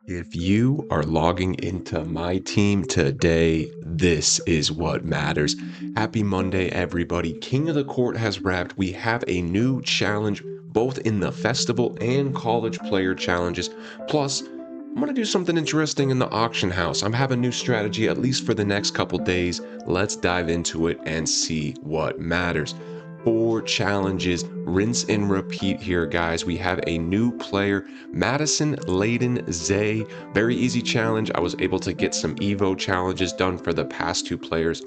If you are logging into MyTEAM today, this is what matters. Happy Monday, everybody. King of the Court has wrapped. We have a new challenge, both in the festival and college player challenges. Plus, I'm going to do something interesting in the auction house. I'm having a new strategy, at least for the next couple days. Let's dive into it and see what matters. 4 challenges, rinse and repeat here, guys. We have a new player, Madison Layden Zay. Very easy challenge. I was able to get some Evo challenges done for the past 2 players.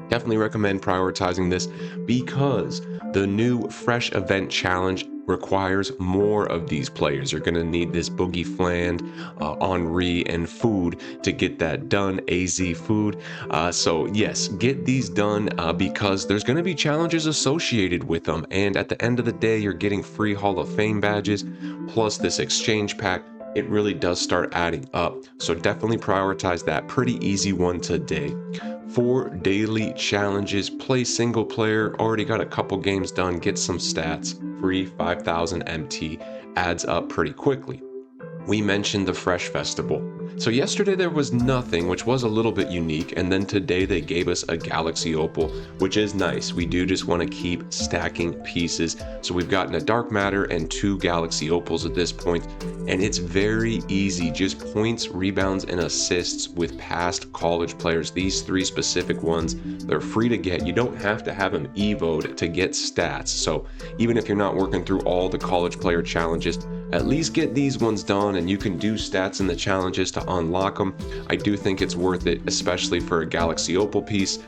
Definitely recommend prioritizing this because the new fresh event challenge requires more of these players. You're going to need this Boogie Fland, Henri, and Food to get that done. AZ Food. So yes, get these done because there's going to be challenges associated with them. And at the end of the day, you're getting free Hall of Fame badges plus this exchange pack. It really does start adding up. So definitely prioritize that. Pretty easy one today. 4 daily challenges, play single player, already got a couple games done, get some stats, free 5,000 MT, adds up pretty quickly. We mentioned the Fresh Festival. So yesterday there was nothing, which was a little bit unique, and then today they gave us a Galaxy Opal, which is nice. We do just want to keep stacking pieces. So we've gotten a Dark Matter and 2 Galaxy Opals at this point, and it's very easy. Just points, rebounds, and assists with past college players. These 3 specific ones, they're free to get. You don't have to have them evoed to get stats. So even if you're not working through all the college player challenges, at least get these ones done and you can do stats in the challenges to unlock them. I do think it's worth it, especially for a Galaxy Opal piece.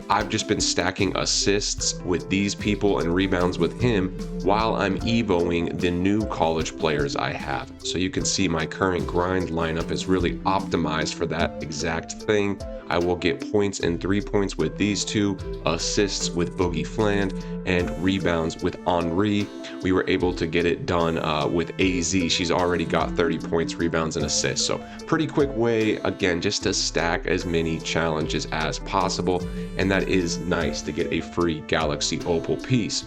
I've just been stacking assists with these people and rebounds with him while I'm evoing the new college players I have. So you can see my current grind lineup is really optimized for that exact thing. I will get points and 3 points with these 2, assists with Boogie Fland, and rebounds with Henri. We were able to get it done with AZ. She's already got 30 points, rebounds, and assists. So pretty quick way, again, just to stack as many challenges as possible. And that is nice to get a free Galaxy Opal piece.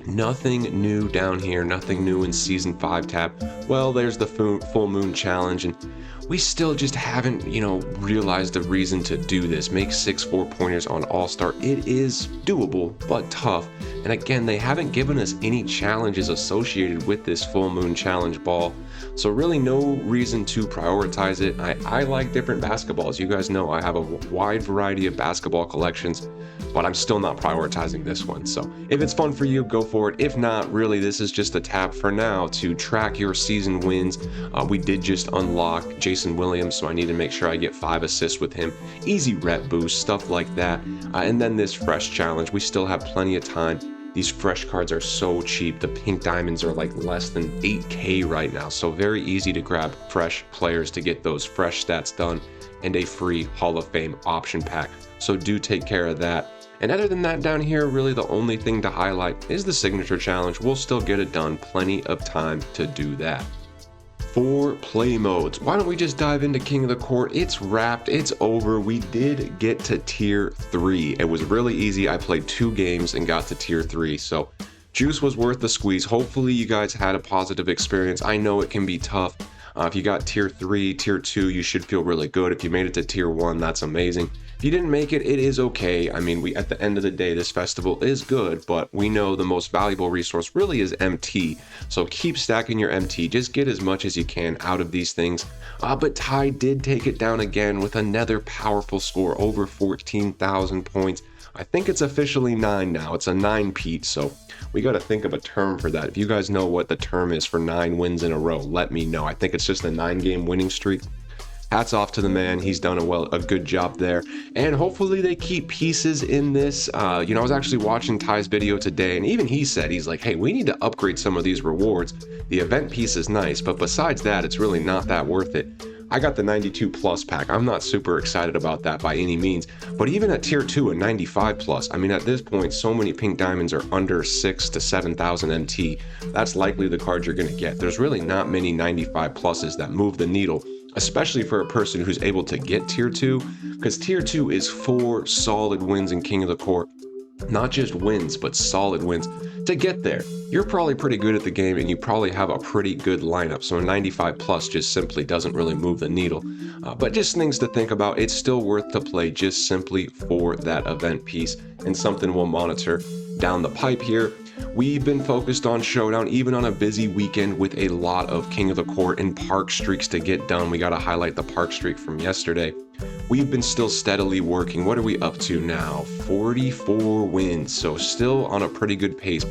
Nothing new down here, nothing new in Season 5 tab. Well, there's the Full Moon Challenge, and we still just haven't, realized the reason to do this. Make 6 4-pointers on All-Star. It is doable, but tough. And again, they haven't given us any challenges associated with this Full Moon Challenge ball. So really no reason to prioritize it. I like different basketballs. You guys know I have a wide variety of basketball collections, but I'm still not prioritizing this one. So if it's fun for you, go for it. If not, really, this is just a tab for now to track your season wins. We did just unlock Jason Williams, so I need to make sure I get 5 assists with him. Easy rep boost, stuff like that. And then this fresh challenge, we still have plenty of time. These fresh cards are so cheap. The pink diamonds are like less than 8K right now. So very easy to grab fresh players to get those fresh stats done and a free Hall of Fame option pack. So do take care of that. And other than that, down here, really the only thing to highlight is the signature challenge. We'll still get it done. Plenty of time to do that. 4 play modes. Why don't we just dive into King of the Court? It's wrapped, it's over. We did get to tier 3. It was really easy. I played 2 games and got to tier 3. So juice was worth the squeeze. Hopefully you guys had a positive experience. I know it can be tough. If you got tier 3, tier 2, you should feel really good. If you made it to tier 1, that's amazing. If you didn't make it, it is okay. I mean, at the end of the day, this festival is good, but we know the most valuable resource really is MT. So keep stacking your MT. Just get as much as you can out of these things. But Ty did take it down again with another powerful score, over 14,000 points. I think it's officially 9 now. It's a 9-peat, so we got to think of a term for that. If you guys know what the term is for 9 wins in a row, let me know. I think it's just a 9-game winning streak. Hats off to the man. He's done a good job there. And hopefully they keep pieces in this. I was actually watching Ty's video today, and even he said, he's like, hey, we need to upgrade some of these rewards. The event piece is nice, but besides that, it's really not that worth it. I got the 92 plus pack. I'm not super excited about that by any means, but even at tier 2 and 95 plus, I mean, at this point, so many pink diamonds are under 6 to 7,000 MT. That's likely the card you're going to get. There's really not many 95 pluses that move the needle, especially for a person who's able to get tier 2, because tier 2 is 4 solid wins in King of the Court. not just wins, but solid wins to get there. You're probably pretty good at the game and you probably have a pretty good lineup. So a 95 plus just simply doesn't really move the needle. But just things to think about. It's still worth to play just simply for that event piece, and something we'll monitor down the pipe here. We've been focused on Showdown, even on a busy weekend with a lot of King of the Court and Park streaks to get done. We got to highlight the Park streak from yesterday. We've been still steadily working. What are we up to now? 44 wins, so still on a pretty good pace.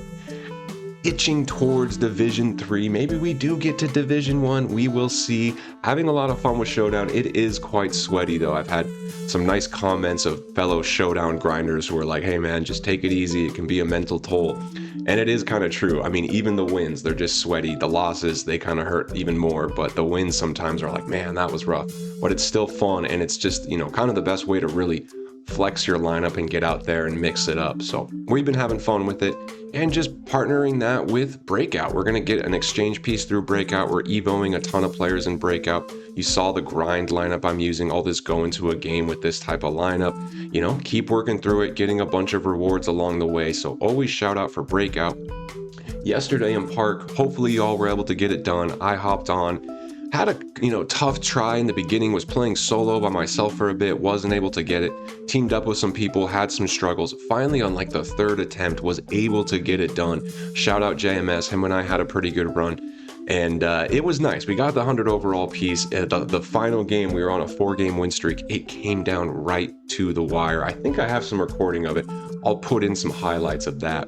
Itching towards Division 3. Maybe we do get to Division 1. We will see. Having a lot of fun with Showdown. It is quite sweaty, though. I've had some nice comments of fellow Showdown grinders who are like, hey, man, just take it easy. It can be a mental toll. And it is kind of true. I mean, even the wins, they're just sweaty. The losses, they kind of hurt even more. But the wins sometimes are like, man, that was rough. But it's still fun. And it's just, kind of the best way to really flex your lineup and get out there and mix it up. So we've been having fun with it and just partnering that with Breakout. We're going to get an exchange piece through Breakout. We're evoing a ton of players in Breakout. You saw the grind lineup I'm using. All this go into a game with this type of lineup. Keep working through it, getting a bunch of rewards along the way. So always shout out for Breakout. Yesterday in Park, hopefully y'all were able to get it done. I hopped on. Had a tough try in the beginning, was playing solo by myself for a bit, wasn't able to get it, teamed up with some people, had some struggles, finally on like the third attempt was able to get it done. Shout out JMS, him and I had a pretty good run, and it was nice. We got the 100 overall piece. The final game, we were on a 4-game win streak. It came down right to the wire. I think I have some recording of it. I'll put in some highlights of that.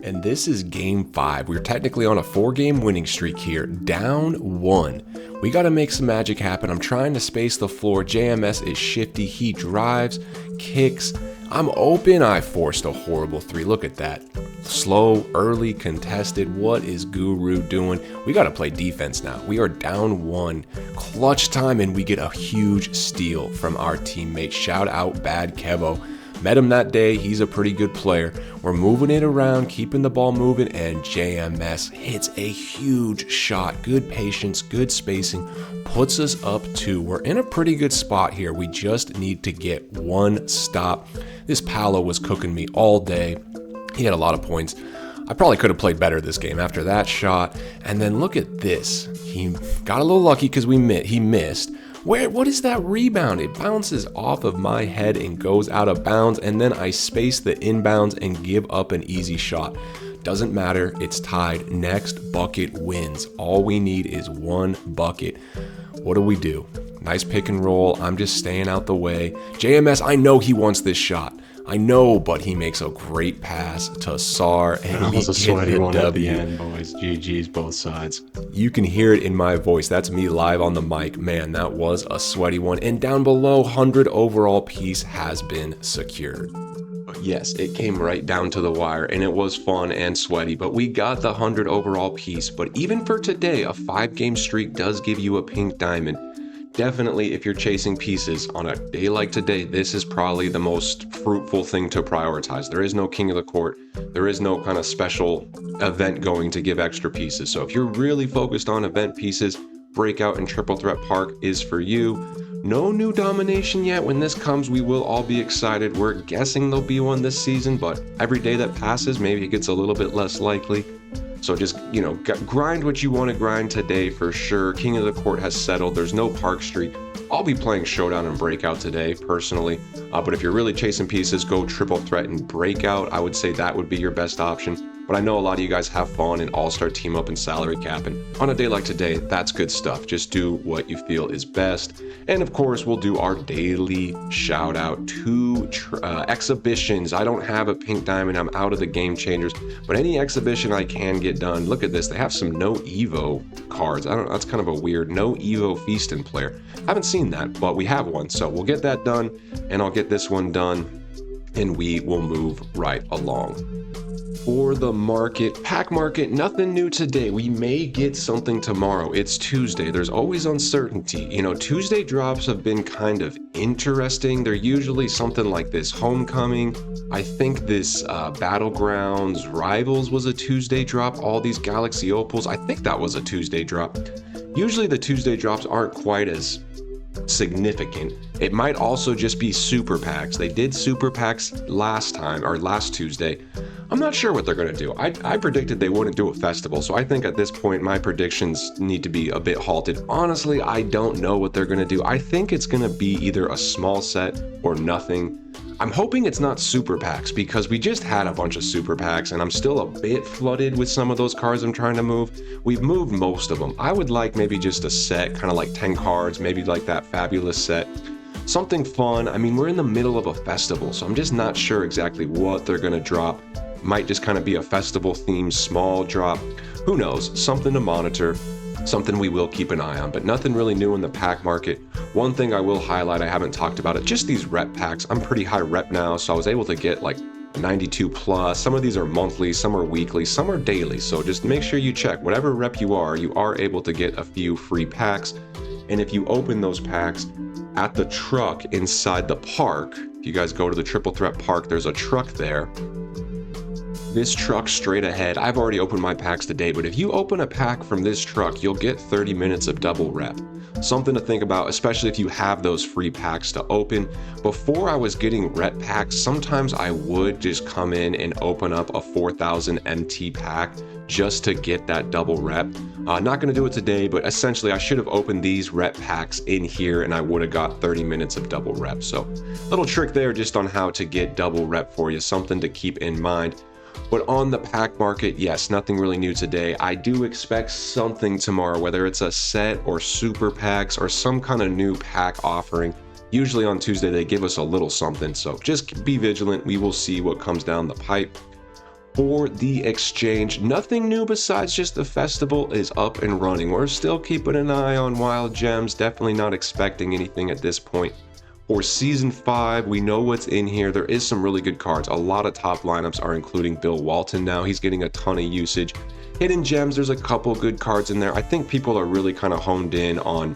And this is game 5. We're technically on a 4-game winning streak here, down 1. We got to make some magic happen. I'm trying to space the floor. JMS is shifty. He drives, kicks. I'm open. I forced a horrible 3. Look at that. Slow, early, contested. What is Guru doing? We got to play defense now. We are down 1. Clutch time, and we get a huge steal from our teammate. Shout out Bad Kevo. Met him that day. He's a pretty good player. We're moving it around, keeping the ball moving, and JMS hits a huge shot. Good patience, good spacing, puts us up 2. We're in a pretty good spot here. We just need to get 1 stop. This Paolo was cooking me all day. He had a lot of points. I probably could have played better this game after that shot. And then look at this. He got a little lucky because he missed. What is that rebound? It bounces off of my head and goes out of bounds, and then I space the inbounds and give up an easy shot. Doesn't matter, it's tied. Next bucket wins. All we need is 1 bucket. What do? Nice pick and roll. I'm just staying out the way. JMS, I know he wants this shot. I know, but he makes a great pass to Sar, and we get the one W. At the end, boys. GG's both sides. You can hear it in my voice. That's me live on the mic. Man, that was a sweaty one. And down below, 100 overall piece has been secured. Yes, it came right down to the wire, and it was fun and sweaty, but we got the 100 overall piece. But even for today, a 5-game streak does give you a pink diamond. Definitely, if you're chasing pieces on a day like today, this is probably the most fruitful thing to prioritize. There is no King of the Court. There is no kind of special event going to give extra pieces. So if you're really focused on event pieces, Breakout and Triple Threat Park is for you. No new domination yet. When this comes, we will all be excited. We're guessing there'll be one this season, but every day that passes, maybe it gets a little bit less likely. So just, grind what you want to grind today for sure. King of the Court has settled. There's no Park Street. I'll be playing Showdown and Breakout today, personally. But if you're really chasing pieces, go Triple Threat and Breakout. I would say that would be your best option. But I know a lot of you guys have fun and all-star team up and salary cap. And on a day like today, that's good stuff. Just do what you feel is best. And of course, we'll do our daily shout out to exhibitions. I don't have a pink diamond. I'm out of the game changers. But any exhibition I can get done. Look at this. They have some no Evo cards. That's kind of a weird no Evo Feastin' player. Haven't seen that, but we have one. So we'll get that done, and I'll get this one done, and we will move right along. For the pack market, nothing new today. We may get something tomorrow. It's Tuesday. There's always uncertainty. Tuesday drops have been kind of interesting. They're usually something like this Homecoming. I think this Battlegrounds Rivals was a Tuesday drop. All these Galaxy Opals, I think that was a Tuesday drop. Usually the Tuesday drops aren't quite as significant. It might also just be super packs. They did super packs last time, or last Tuesday. I'm not sure what they're going to do. I predicted they wouldn't do a festival, so I think at this point my predictions need to be a bit halted. Honestly, I don't know what they're going to do. I think it's going to be either a small set or nothing. I'm hoping it's not super packs because we just had a bunch of super packs and I'm still a bit flooded with some of those cards I'm trying to move. We've moved most of them. I would like maybe just a set, kind of like 10 cards, maybe like that fabulous set. Something fun. I mean, we're in the middle of a festival, so I'm just not sure exactly what they're going to drop. Might just kind of be a festival themed small drop. Who knows? Something to monitor. Something we will keep an eye on, but nothing really new in the pack market. One thing I will highlight, I haven't talked about it, just these rep packs. I'm pretty high rep now, so I was able to get like 92 plus. Some of these are monthly, some are weekly, some are daily. So just make sure you check. Whatever rep you are able to get a few free packs. And if you open those packs at the truck inside the park, if you guys go to the Triple Threat Park, there's a truck there. This truck straight ahead, I've already opened my packs today, but if you open a pack from this truck, you'll get 30 minutes of double rep. Something to think about, especially if you have those free packs to open. Before I was getting rep packs, sometimes I would just come in and open up a 4000 MT pack just to get that double rep. Not going to do it today, but essentially I should have opened these rep packs in here and I would have got 30 minutes of double rep. So little trick there just on how to get double rep for you, something to keep in mind. But on the pack market, yes, nothing really new today. I do expect something tomorrow, whether it's a set or super packs or some kind of new pack offering. Usually on Tuesday, they give us a little something. So just be vigilant. We will see what comes down the pipe. For the exchange, nothing new besides just the festival is up and running. We're still keeping an eye on wild gems. Definitely not expecting anything at this point. For Season 5, we know what's in here. There is some really good cards. A lot of top lineups are including Bill Walton now. He's getting a ton of usage. Hidden Gems, there's a couple good cards in there. I think people are really kind of honed in on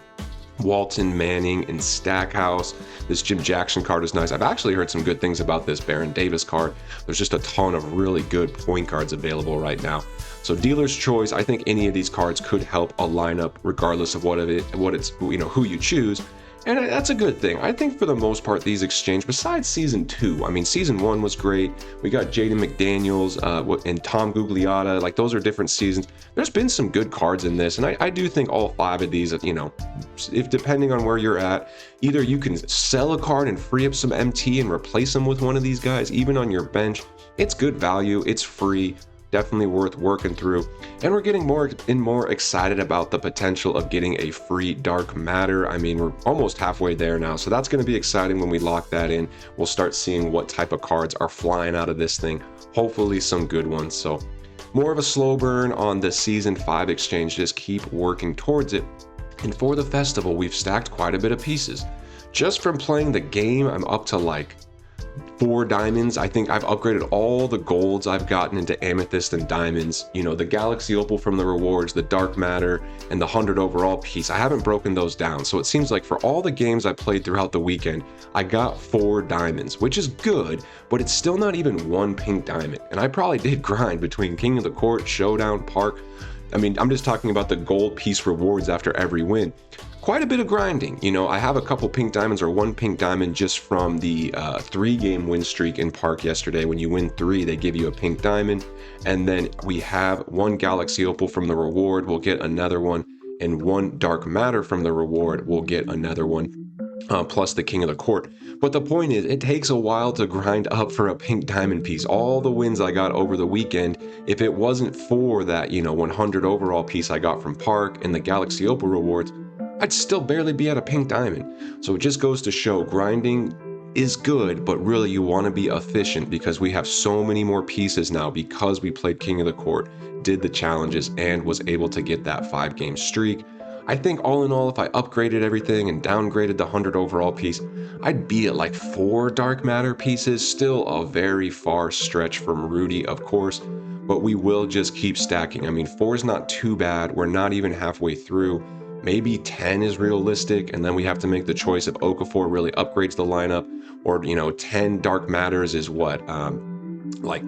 Walton, Manning, and Stackhouse. This Jim Jackson card is nice. I've actually heard some good things about this Baron Davis card. There's just a ton of really good point cards available right now. So dealer's choice, I think any of these cards could help a lineup regardless of what it's who you choose. And that's a good thing. I think for the most part, these exchange, besides Season 2, I mean, Season 1 was great. We got Jaden McDaniels and Tom Gugliotta. Like, those are different seasons. There's been some good cards in this. And I do think all 5 of these, if depending on where you're at, either you can sell a card and free up some MT and replace them with one of these guys, even on your bench. It's good value. It's free. Definitely worth working through. And we're getting more and more excited about the potential of getting a free dark matter. I mean, we're almost halfway there now, so that's going to be exciting when we lock that in. We'll start seeing what type of cards are flying out of this thing. Hopefully some good ones. So more of a slow burn on the Season 5 exchange. Just keep working towards it. And for the festival, we've stacked quite a bit of pieces. Just from playing the game, I'm up to like 4 diamonds. I think I've upgraded all the golds I've gotten into amethyst and diamonds. The Galaxy Opal from the rewards, the dark matter, and the 100 overall piece. I haven't broken those down. So it seems like for all the games I played throughout the weekend, I got 4 diamonds, which is good, but it's still not even 1 pink diamond. And I probably did grind between King of the Court, Showdown, Park. I mean, I'm just talking about the gold piece rewards after every win. Quite a bit of grinding. I have a couple pink diamonds or 1 pink diamond just from the 3-game win streak in Park yesterday. When you win 3, they give you a pink diamond. And then we have 1 Galaxy Opal from the reward. We'll get another one. And 1 Dark Matter from the reward. We'll get another one. Plus the King of the Court. But the point is, it takes a while to grind up for a pink diamond piece. All the wins I got over the weekend, if it wasn't for that, 100 overall piece I got from Park and the Galaxy Opal rewards, I'd still barely be at a pink diamond. So it just goes to show grinding is good, but really you want to be efficient because we have so many more pieces now because we played King of the Court, did the challenges, and was able to get that 5-game streak. I think all in all, if I upgraded everything and downgraded the 100 overall piece, I'd be at like 4 dark matter pieces. Still a very far stretch from Rudy, of course, but we will just keep stacking. I mean, 4 is not too bad. We're not even halfway through. Maybe 10 is realistic, and then we have to make the choice if Okafor really upgrades the lineup, or 10 dark matters is what, like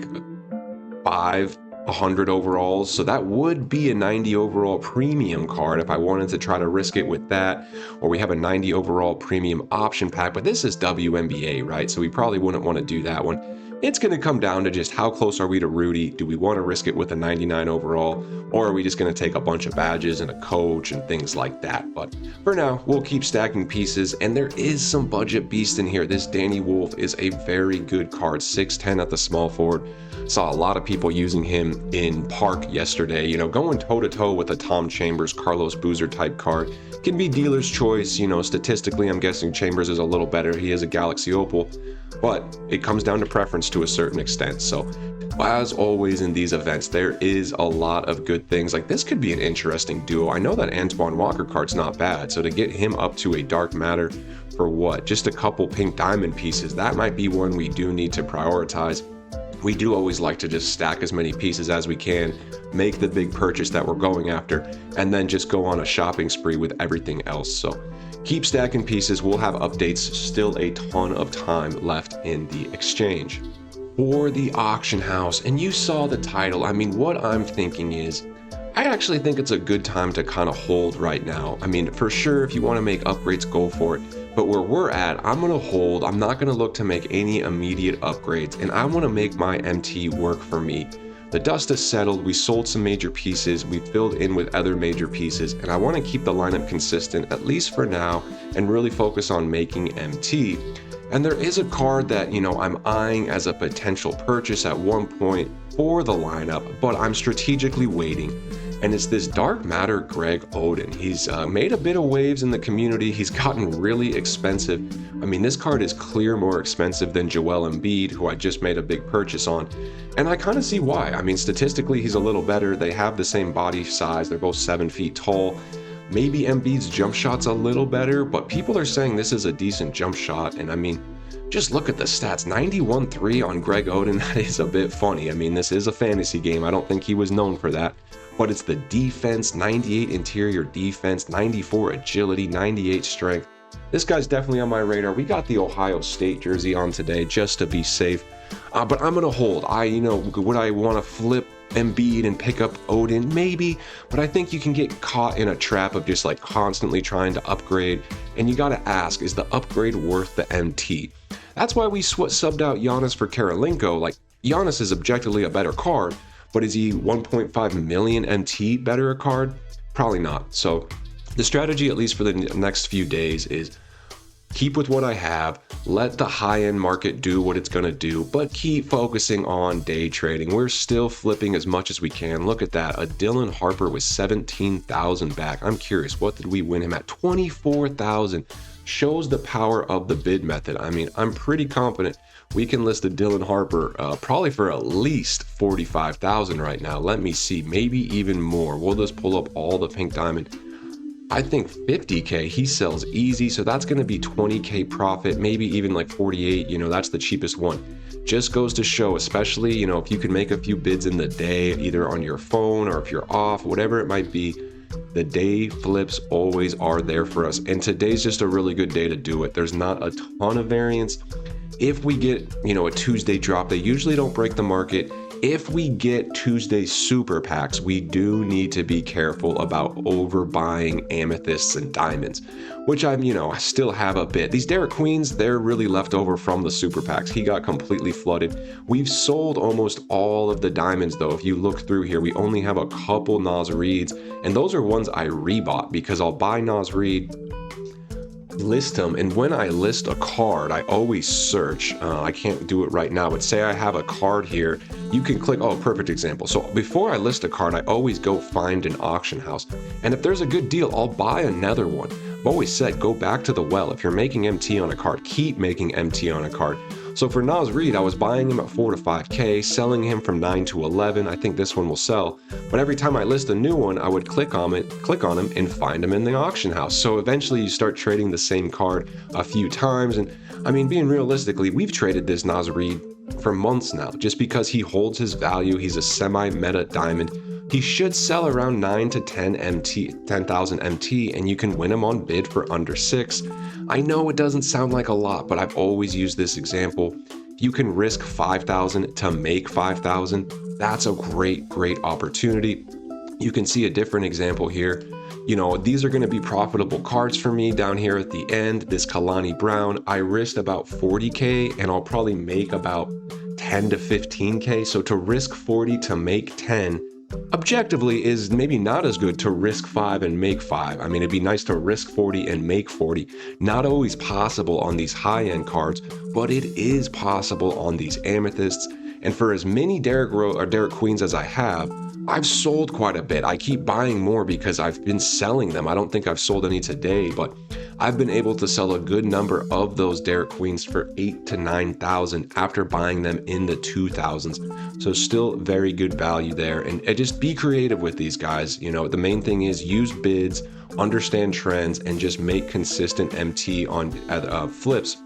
5 100 overalls, so that would be a 90 overall premium card if I wanted to try to risk it with that. Or we have a 90 overall premium option pack, but this is WNBA, right? So we probably wouldn't want to do that one. It's going to come down to just how close are we to Rudy? Do we want to risk it with a 99 overall, or are we just going to take a bunch of badges and a coach and things like that? But for now, we'll keep stacking pieces, and there is some budget beast in here. This Danny Wolf is a very good card, 6'10 at the small forward. Saw a lot of people using him in Park yesterday, going toe-to-toe with a Tom Chambers, Carlos Boozer type card. Can be dealer's choice, statistically I'm guessing Chambers is a little better. He is a Galaxy Opal, but it comes down to preference to a certain extent. So as always in these events, there is a lot of good things. Like this could be an interesting duo. I know that Antoine Walker card's not bad, so to get him up to a dark matter for what? Just a couple pink diamond pieces, that might be one we do need to prioritize. We do always like to just stack as many pieces as we can, make the big purchase that we're going after, and then just go on a shopping spree with everything else. So keep stacking pieces. We'll have updates, still a ton of time left in the exchange. For the auction house, and you saw the title, what I'm thinking is, I actually think it's a good time to kind of hold right now. For sure, if you want to make upgrades, go for it. But where we're at, I'm going to hold. I'm not going to look to make any immediate upgrades, and I want to make my MT work for me. The dust has settled. We sold some major pieces. We filled in with other major pieces, and I want to keep the lineup consistent, at least for now, and really focus on making MT. And there is a card that, I'm eyeing as a potential purchase at one point for the lineup, but I'm strategically waiting. And it's this Dark Matter Greg Oden. He's made a bit of waves in the community. He's gotten really expensive. This card is clear more expensive than Joel Embiid, who I just made a big purchase on. And I kind of see why. Statistically, he's a little better. They have the same body size. They're both 7 feet tall. Maybe Embiid's jump shot's a little better, but people are saying this is a decent jump shot. And just look at the stats. 91-3 on Greg Oden. That is a bit funny. This is a fantasy game. I don't think he was known for that. But it's the defense, 98 interior defense, 94 agility, 98 strength. This guy's definitely on my radar. We got the Ohio State jersey on today just to be safe. But I'm going to hold. Would I want to flip Embiid and pick up Oden? Maybe. But I think you can get caught in a trap of just constantly trying to upgrade. And you got to ask, is the upgrade worth the MT? That's why we subbed out Giannis for Karolinko. Giannis is objectively a better card. But is he 1.5 million MT better a card? Probably not. So the strategy, at least for the next few days, is keep with what I have, let the high-end market do what it's going to do, but keep focusing on day trading. We're still flipping as much as we can. Look at that. A Dylan Harper with 17,000 back. I'm curious, what did we win him at? 24,000. Shows the power of the bid method. I'm pretty confident we can list a Dylan Harper probably for at least 45,000 right now. Let me see, maybe even more. We'll just pull up all the pink diamond. I think 50K, he sells easy, so that's going to be 20K profit, maybe even 48, that's the cheapest one. Just goes to show, especially, if you can make a few bids in the day, either on your phone or if you're off, whatever it might be, the day flips always are there for us. And today's just a really good day to do it. There's not a ton of variance. If we get, a Tuesday drop, they usually don't break the market. If we get Tuesday super packs, we do need to be careful about overbuying amethysts and diamonds, which I still have a bit. These Derek Queens, they're really left over from the super packs. He got completely flooded. We've sold almost all of the diamonds though. If you look through here, we only have a couple Nas Reeds, and those are ones I rebought because I'll buy Nas Reed, list them, and when I list a card, I always search. I can't do it right now, but say I have a card here, you can click, perfect example. So before I list a card, I always go find an auction house, and if there's a good deal, I'll buy another one. I've always said, go back to the well. If you're making MT on a card, keep making MT on a card. So for Nas Reed, I was buying him at 4 to 5K, selling him from 9 to 11. I think this one will sell. But every time I list a new one, I would click on him and find him in the auction house. So eventually you start trading the same card a few times. And being realistically, we've traded this Nas Reed for months now, just because he holds his value. He's a semi-meta diamond. He should sell around 9 to 10,000 MT, and you can win him on bid for under 6. I know it doesn't sound like a lot, but I've always used this example. You can risk 5,000 to make 5,000. that's a great opportunity. You can see a different example here. These are going to be profitable cards for me down here at the end. This Kalani Brown, I risked about 40K and I'll probably make about 10 to 15K. So to risk 40 to make 10, objectively is maybe not as good to risk 5 and make 5. I mean, it'd be nice to risk 40 and make 40. Not always possible on these high-end cards, but it is possible on these amethysts. And for as many Derek Queens as I have, I've sold quite a bit. I keep buying more because I've been selling them. I don't think I've sold any today, but I've been able to sell a good number of those Derek Queens for 8,000 to 9,000 after buying them in the 2,000s. So still very good value there. And just be creative with these guys. The main thing is use bids, understand trends, and just make consistent MT on flips.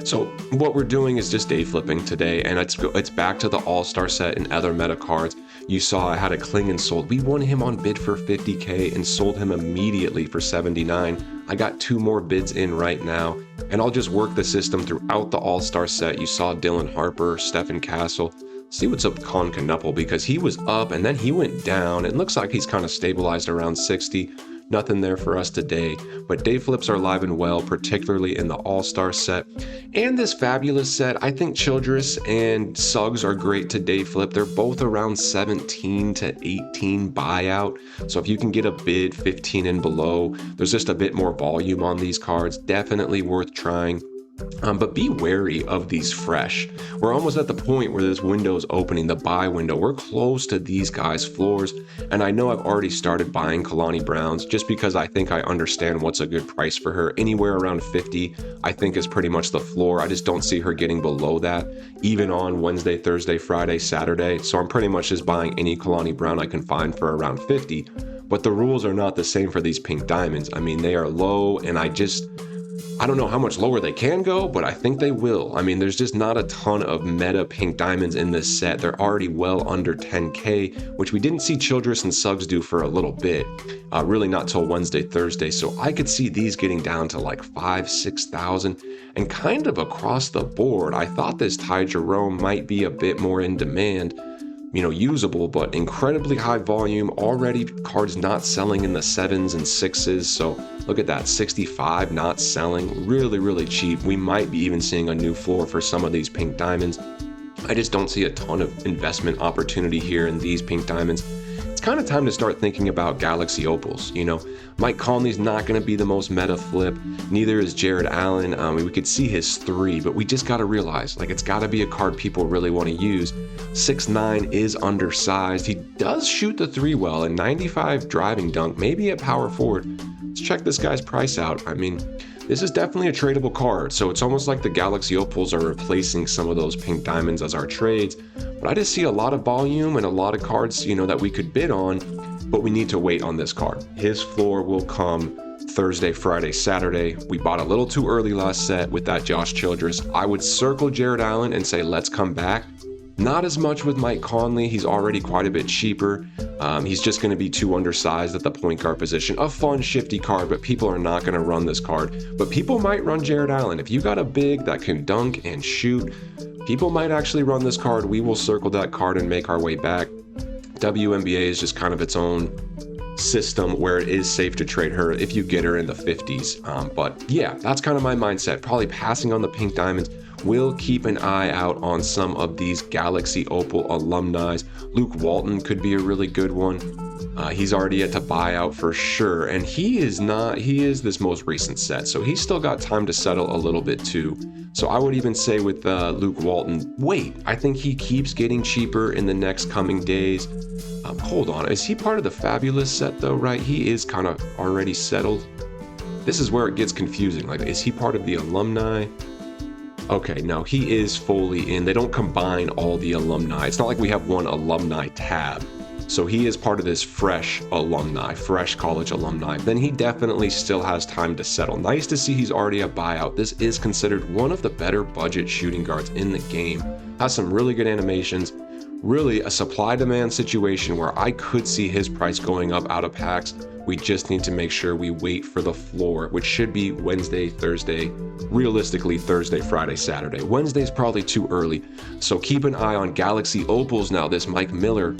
So what we're doing is just day flipping today, and it's back to the all-star set and other meta cards. You saw I had a Klingon sold. We won him on bid for 50K and sold him immediately for 79. I got 2 more bids in right now, and I'll just work the system throughout the all-star set. You saw Dylan Harper, Stephen Castle. See what's up with Con Knuppel, because he was up and then he went down. It looks like he's kind of stabilized around 60. Nothing there for us today, but day flips are alive and well, particularly in the all-star set. And this fabulous set, I think Childress and Suggs are great to day flip. They're both around 17 to 18 buyout. So if you can get a bid 15 and below, there's just a bit more volume on these cards. Definitely worth trying. But be wary of these fresh. We're almost at the point where this window's opening, the buy window. We're close to these guys' floors, and I know I've already started buying Kalani Browns just because I think I understand what's a good price for her. Anywhere around 50, I think is pretty much the floor. I just don't see her getting below that, even on Wednesday, Thursday, Friday, Saturday. So I'm pretty much just buying any Kalani Brown I can find for around 50. But the rules are not the same for these pink diamonds. I mean, they are low, and I don't know how much lower they can go, but I think they will. I mean, there's just not a ton of meta pink diamonds in this set. They're already well under 10K, which we didn't see Childress and Suggs do for a little bit, really not till Wednesday, Thursday. So I could see these getting down to like 5,000, 6,000, and kind of across the board. I thought this Ty Jerome might be a bit more in demand, usable, but incredibly high volume. Already cards not selling in the 7s and 6s. So look at that, 65 not selling, really cheap. We might be even seeing a new floor for some of these pink diamonds. I just don't see a ton of investment opportunity here in these pink diamonds. It's kind of time to start thinking about Galaxy Opals. Mike Conley's not going to be the most meta flip. Neither is Jared Allen. We could see his 3, but we just got to realize, it's got to be a card people really want to use. 6'9" is undersized. He does shoot the 3 well, and 95 driving dunk, maybe at power forward. Let's check this guy's price out. I mean, this is definitely a tradable card, so it's almost like the Galaxy Opals are replacing some of those pink diamonds as our trades. But I just see a lot of volume and a lot of cards, that we could bid on, but we need to wait on this card. His floor will come Thursday, Friday, Saturday. We bought a little too early last set with that Josh Childress. I would circle Jared Allen and say, let's come back. Not as much with Mike Conley. He's already quite a bit cheaper. He's just going to be too undersized at the point guard position. A fun, shifty card, but people are not going to run this card. But people might run Jared Allen. If you got a big that can dunk and shoot, people might actually run this card. We will circle that card and make our way back. WNBA is just kind of its own system where it is safe to trade her if you get her in the 50s. But yeah, that's kind of my mindset. Probably passing on the pink diamonds. We'll keep an eye out on some of these Galaxy Opal alumni. Luke Walton could be a really good one. He's already at the buyout for sure, and he is this most recent set, so he's still got time to settle a little bit too. So I would even say with Luke Walton, wait, I think he keeps getting cheaper in the next coming days. Hold on, is he part of the fabulous set though, right? He is kind of already settled. This is where it gets confusing. Is he part of the alumni? Okay, no, he is fully in. They don't combine all the alumni. It's not like we have one alumni tab. So he is part of this fresh college alumni. Then he definitely still has time to settle. Nice to see he's already a buyout. This is considered one of the better budget shooting guards in the game. Has some really good animations. really a supply-demand situation where I could see his price going up out of packs. We just need to make sure we wait for the floor, which should be Wednesday, Thursday, realistically Thursday, Friday, Saturday. Wednesday's probably too early, so keep an eye on Galaxy Opals now. This Mike Miller,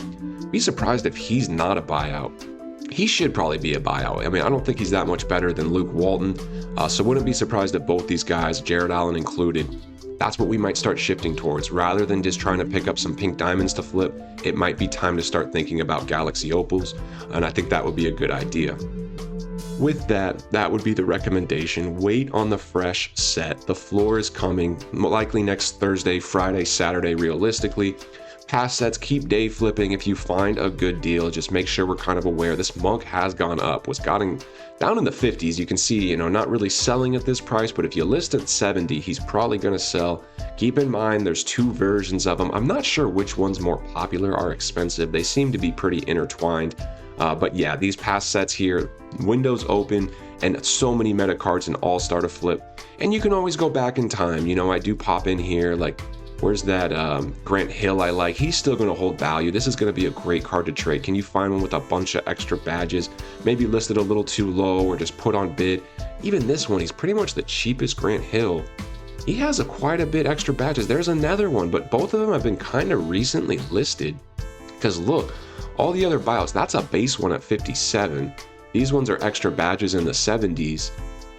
be surprised if he's not a buyout. He should probably be a buyout. I mean, I don't think he's that much better than Luke Walton, so wouldn't be surprised if both these guys, Jared Allen included, that's what we might start shifting towards. Rather than just trying to pick up some pink diamonds to flip, it might be time to start thinking about Galaxy Opals, and I think that would be a good idea. With that, that would be the recommendation. Wait on the fresh set. The floor is coming, likely next Thursday, Friday, Saturday, realistically. Past sets, keep day flipping. If you find a good deal, just make sure we're kind of aware. This mug has gone up, was getting down in the 50s. You can see, not really selling at this price, but if you list at 70, he's probably going to sell. Keep in mind, there's two versions of them. I'm not sure which one's more popular or expensive. They seem to be pretty intertwined. But yeah, these past sets here, windows open, and so many meta cards and all start to flip. And you can always go back in time. I do pop in here, like, where's that Grant Hill I like? He's still going to hold value. This is going to be a great card to trade. Can you find one with a bunch of extra badges? Maybe listed a little too low or just put on bid. Even this one, he's pretty much the cheapest Grant Hill. He has quite a bit extra badges. There's another one, but both of them have been kind of recently listed. Because look, all the other buyouts, that's a base one at 57. These ones are extra badges in the 70s.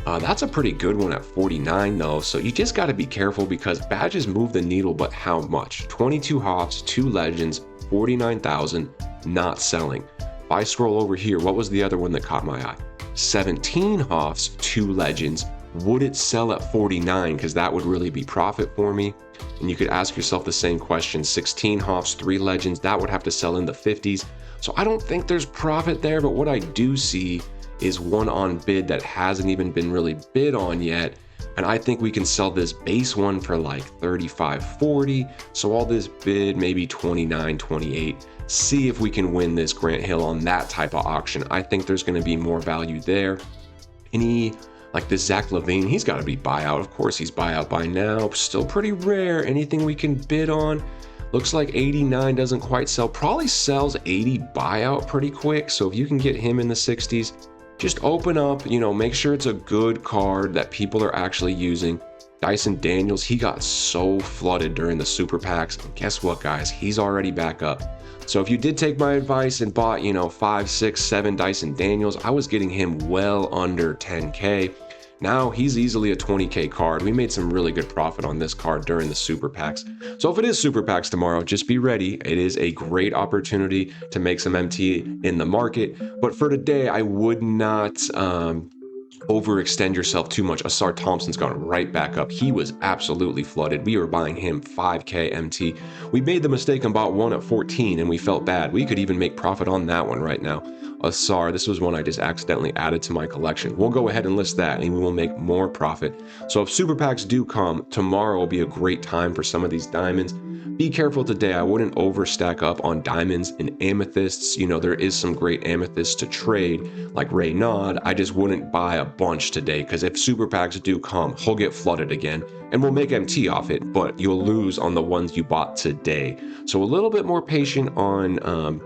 That's a pretty good one at 49 though, so you just got to be careful because badges move the needle, but how much? 22 Hoffs, 2 Legends, 49,000, not selling. If I scroll over here, what was the other one that caught my eye? 17 Hoffs, 2 Legends. Would it sell at 49? Because that would really be profit for me. And you could ask yourself the same question. 16 Hoffs, 3 Legends, that would have to sell in the 50s. So I don't think there's profit there, but what I do see is one on bid that hasn't even been really bid on yet. And I think we can sell this base one for like 35, 40. So all this bid, maybe 29, 28. See if we can win this Grant Hill on that type of auction. I think there's going to be more value there. Like this Zach LaVine, he's got to be buyout. Of course he's buyout by now. Still pretty rare. Anything we can bid on. Looks like 89 doesn't quite sell. Probably sells 80 buyout pretty quick. So if you can get him in the 60s, just open up, make sure it's a good card that people are actually using. Dyson Daniels, he got so flooded during the super packs. And guess what, guys? He's already back up. So if you did take my advice and bought, 5, 6, 7 Dyson Daniels, I was getting him well under 10K. Now he's easily a 20K card. We made some really good profit on this card during the super packs. So if it is super packs tomorrow, just be ready. It is a great opportunity to make some MT in the market. But for today, I would not overextend yourself too much. Asar Thompson's gone right back up. He was absolutely flooded. We were buying him 5K MT. We made the mistake and bought one at 14 and we felt bad. We could even make profit on that one right now. Asar, this was one I just accidentally added to my collection. We'll go ahead and list that and we will make more profit. So if super packs do come, tomorrow will be a great time for some of these diamonds. Be careful today. I wouldn't overstack up on diamonds and amethysts. There is some great amethysts to trade like Ray Nod. I just wouldn't buy a bunch today because if super packs do come, he'll get flooded again and we'll make MT off it, but you'll lose on the ones you bought today. So a little bit more patient on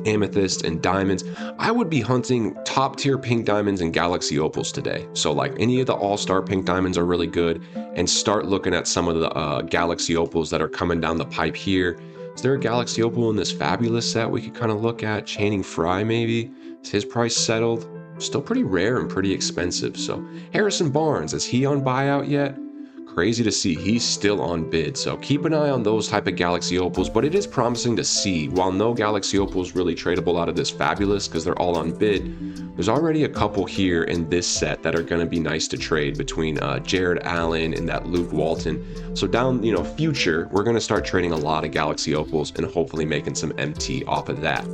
amethyst and diamonds. I would be hunting top tier pink diamonds and galaxy opals today. So like any of the all-star pink diamonds are really good, and start looking at some of the galaxy opals that are coming down the pipe here. Is there a galaxy opal in this fabulous set we could kind of look at? Channing Frye maybe? Is his price settled? Still pretty rare and pretty expensive. So Harrison Barnes, is he on buyout yet? Crazy to see he's still on bid. So keep an eye on those type of galaxy opals, but it is promising to see, while no galaxy opal is really tradable out of this fabulous because they're all on bid, there's already a couple here in this set that are going to be nice to trade between Jared Allen and that Luke Walton. So down, future, we're going to start trading a lot of galaxy opals and hopefully making some MT off of that.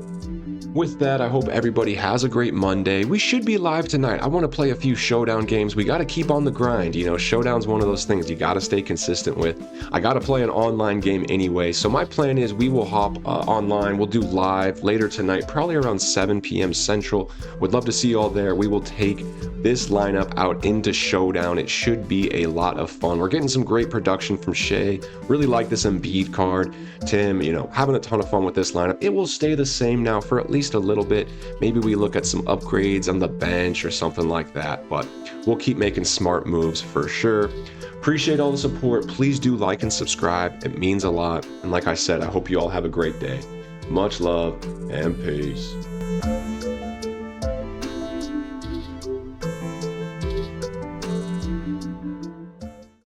With that, I hope everybody has a great Monday. We should be live tonight. I want to play a few showdown games. We got to keep on the grind. You know, showdown's one of those things you got to stay consistent with. I got to play an online game anyway. So my plan is we will hop online. We'll do live later tonight, probably around 7 p.m. Central. Would love to see you all there. We will take this lineup out into showdown. It should be a lot of fun. We're getting some great production from Shay. Really like this Embiid card. Tim, you know, having a ton of fun with this lineup. It will stay the same now for at least a little bit. Maybe we look at some upgrades on the bench or something like that, but we'll keep making smart moves for sure. Appreciate all the support. Please do like and subscribe. It means a lot. And like I said, I hope you all have a great day. Much love and peace.